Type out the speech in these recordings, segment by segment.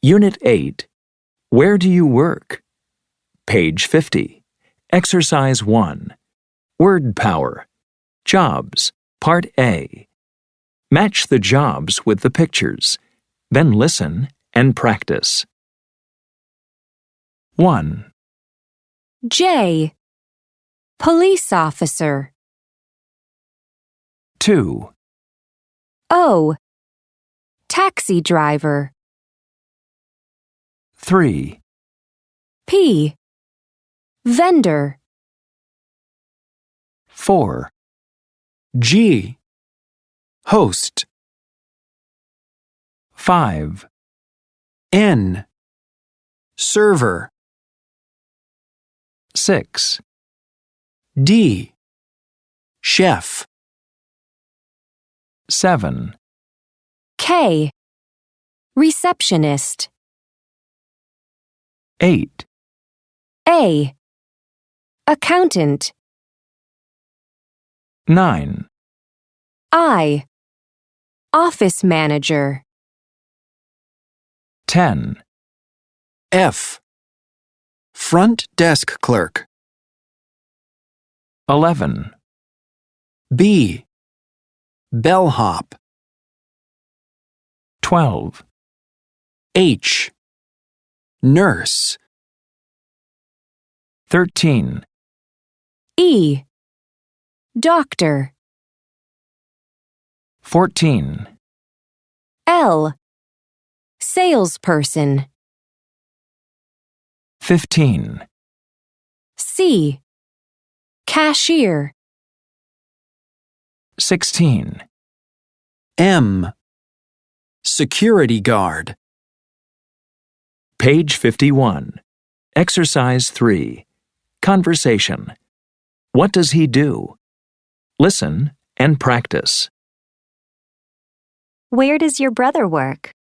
Unit 8. Where do you work? Page 50. Exercise 1. Word power. Jobs. Part A. Match the jobs with the pictures. Then listen and practice. 1, J. Police officer. 2, O. Taxi driver. 3, P. Vendor. 4, G. Host. 5, N. Server. 6, D. Chef. 7, K. Receptionist. 8, A. Accountant. 9, I. Office manager. 10, F. Front desk clerk. 11, B. Bellhop. 12, H. Nurse. 13, E. Doctor. 14, L. Salesperson. 15, C. Cashier. 16, M. Security guard. Page 51. Exercise 3. Conversation. What does he do? Listen and practice. Where does your brother work?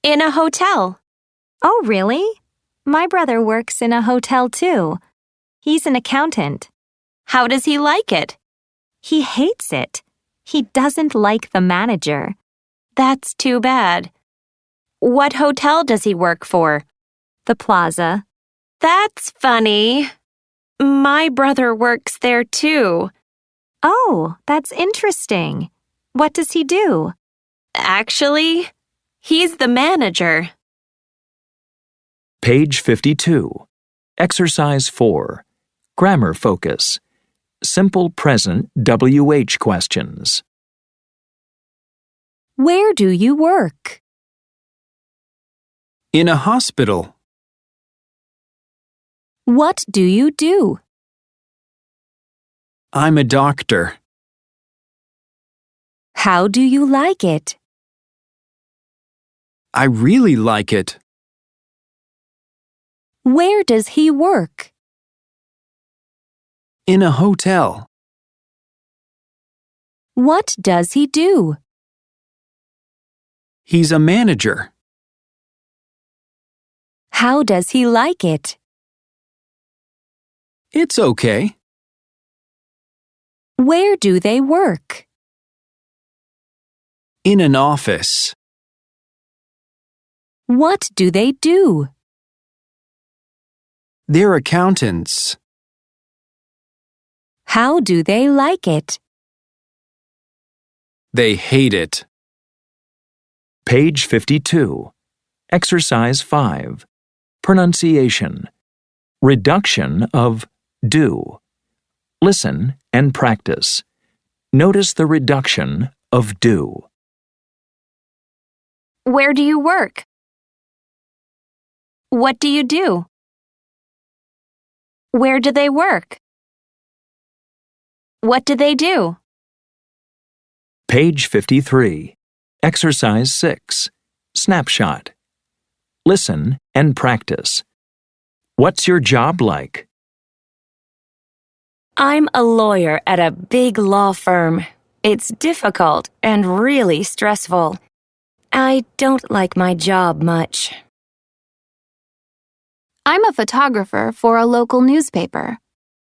In a hotel. Oh, really? My brother works in a hotel too. He's an accountant. How does he like it? He hates it. He doesn't like the manager. That's too bad. What hotel does he work for? The Plaza. That's funny. My brother works there too. Oh, that's interesting. What does he do? Actually, he's the manager. Page 52. Exercise 4. Grammar focus. Simple present WH questions. Where do you work? In a hospital. What do you do? I'm a doctor. How do you like it? I really like it. Where does he work? In a hotel. What does he do? He's a manager. How does he like it? It's okay. Where do they work? In an office. What do they do? They're accountants. How do they like it? They hate it. Page 52. Exercise 5. Pronunciation. Reduction of do. Listen and practice. Notice the reduction of do. Where do you work? What do you do? Where do they work? What do they do? Page 53. Exercise 6. Snapshot. Listen and practice. What's your job like? I'm a lawyer at a big law firm. It's difficult and really stressful. I don't like my job much. I'm a photographer for a local newspaper.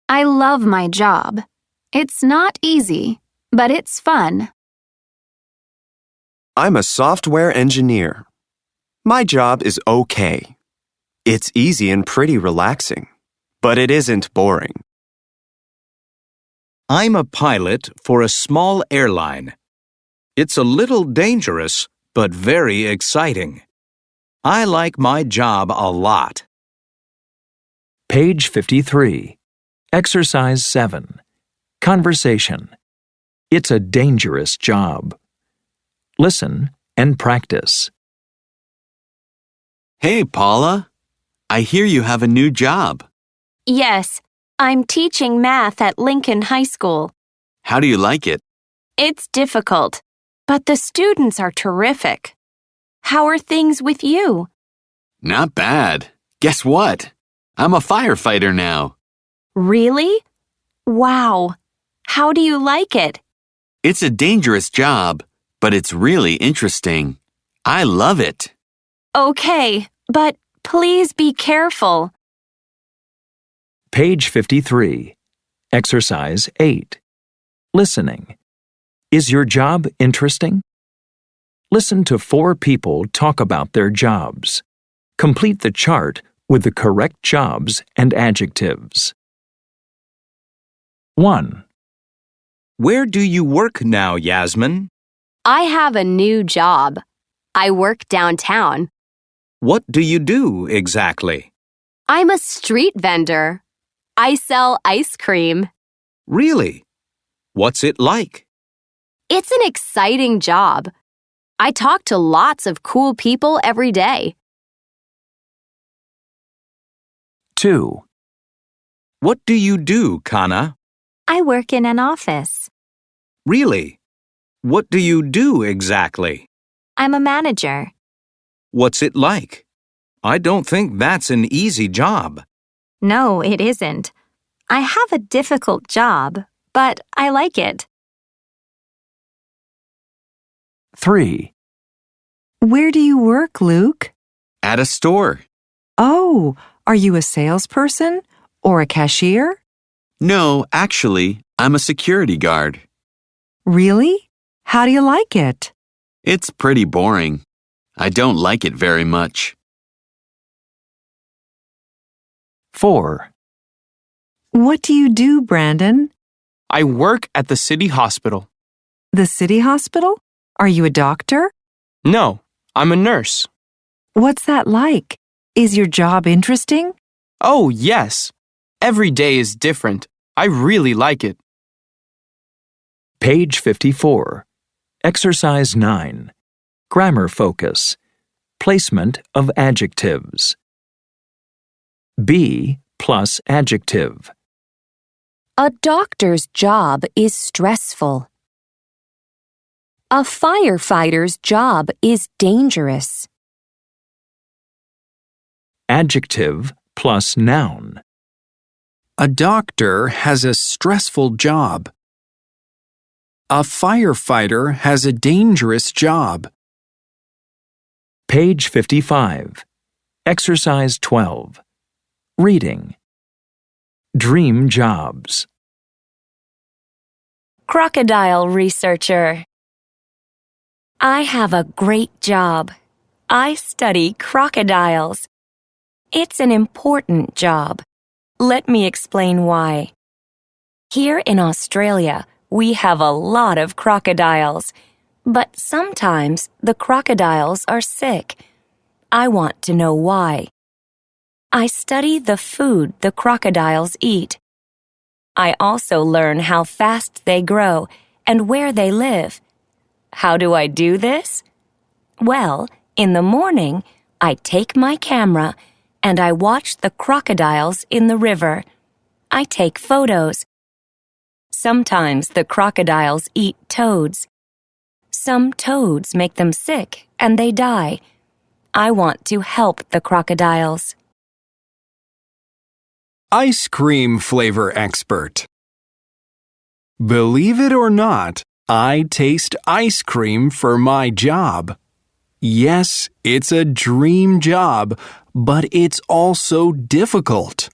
I love my job. It's not easy, but it's fun. I'm a software engineer. My job is okay. It's easy and pretty relaxing, but it isn't boring. I'm a pilot for a small airline. It's a little dangerous, but very exciting. I like my job a lot. Page 53. Exercise 7. Conversation. It's a dangerous job. Listen and practice. Hey, Paula. I hear you have a new job. Yes, I'm teaching math at Lincoln High School. How do you like it? It's difficult, but the students are terrific. How are things with you? Not bad. Guess what? I'm a firefighter now. Really? Wow. How do you like it? It's a dangerous job, but it's really interesting. I love it. Okay, but please be careful. Page 53. Exercise 8. Listening. Is your job interesting? Listen to 4 people talk about their jobs. Complete the chart with the correct jobs and adjectives. 1. Where do you work now, Yasmin? I have a new job. I work downtown. What do you do exactly? I'm a street vendor. I sell ice cream. Really? What's it like? It's an exciting job. I talk to lots of cool people every day. 2. What do you do, Kana? I work in an office. Really? What do you do exactly? I'm a manager. What's it like? I don't think that's an easy job. No, it isn't. I have a difficult job, but I like it. 3. Where do you work, Luke? At a store. Oh, are you a salesperson or a cashier? No, actually, I'm a security guard. Really? How do you like it? It's pretty boring. I don't like it very much. 4. What do you do, Brandon? I work at the city hospital. The city hospital? Are you a doctor? No, I'm a nurse. What's that like? Is your job interesting? Oh, yes. Every day is different. I really like it. Page 54. Exercise 9. Grammar focus. Placement of adjectives. Be plus adjective. A doctor's job is stressful. A firefighter's job is dangerous. Adjective plus noun. A doctor has a stressful job. A firefighter has a dangerous job. Page 55. Exercise 12. Reading. Dream jobs. Crocodile researcher. I have a great job. I study crocodiles. It's an important job. Let me explain why. Here in Australia, we have a lot of crocodiles, but sometimes the crocodiles are sick. I want to know why. I study the food the crocodiles eat. I also learn how fast they grow and where they live. How do I do this? Well, in the morning, I take my camera and I watch the crocodiles in the river. I take photos. Sometimes the crocodiles eat toads. Some toads make them sick and they die. I want to help the crocodiles. Ice cream flavor expert. Believe it or not, I taste ice cream for my job. Yes, it's a dream job, but it's also difficult.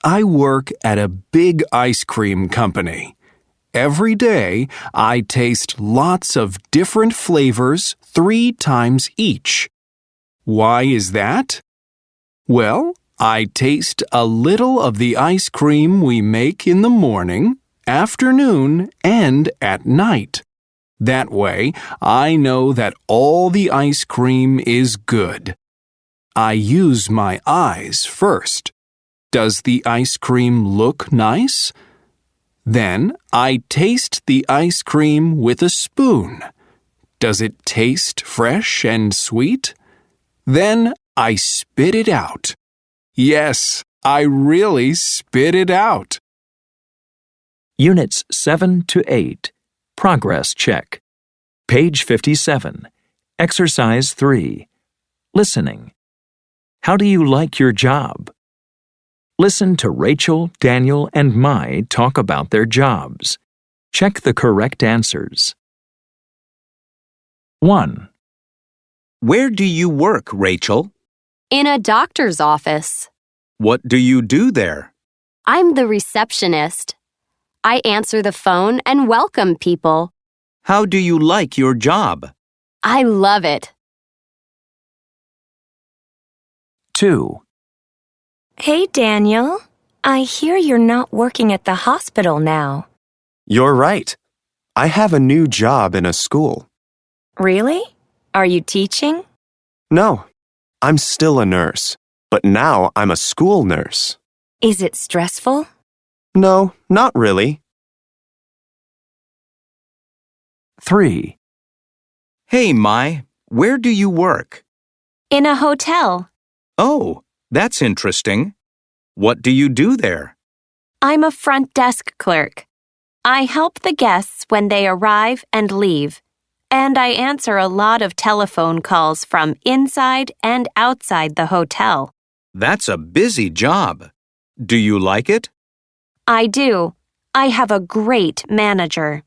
I work at a big ice cream company. Every day, I taste lots of different flavors 3 times each. Why is that? Well, I taste a little of the ice cream we make in the morning, afternoon, and at night. That way, I know that all the ice cream is good. I use my eyes first. Does the ice cream look nice? Then I taste the ice cream with a spoon. Does it taste fresh and sweet? Then I spit it out. Yes, I really spit it out. Units 7 to 8. Progress check. Page 57. Exercise 3. Listening. How do you like your job? Listen to Rachel, Daniel, and Mai talk about their jobs. Check the correct answers. 1. Where do you work, Rachel? In a doctor's office. What do you do there? I'm the receptionist. I answer the phone and welcome people. How do you like your job? I love it. 2. Hey, Daniel. I hear you're not working at the hospital now. You're right. I have a new job in a school. Really? Are you teaching? No, I'm still a nurse, but now I'm a school nurse. Is it stressful? No, not really. 3. Hey, Mai, where do you work? In a hotel. Oh, that's interesting. What do you do there? I'm a front desk clerk. I help the guests when they arrive and leave. And I answer a lot of telephone calls from inside and outside the hotel. That's a busy job. Do you like it? I do. I have a great manager.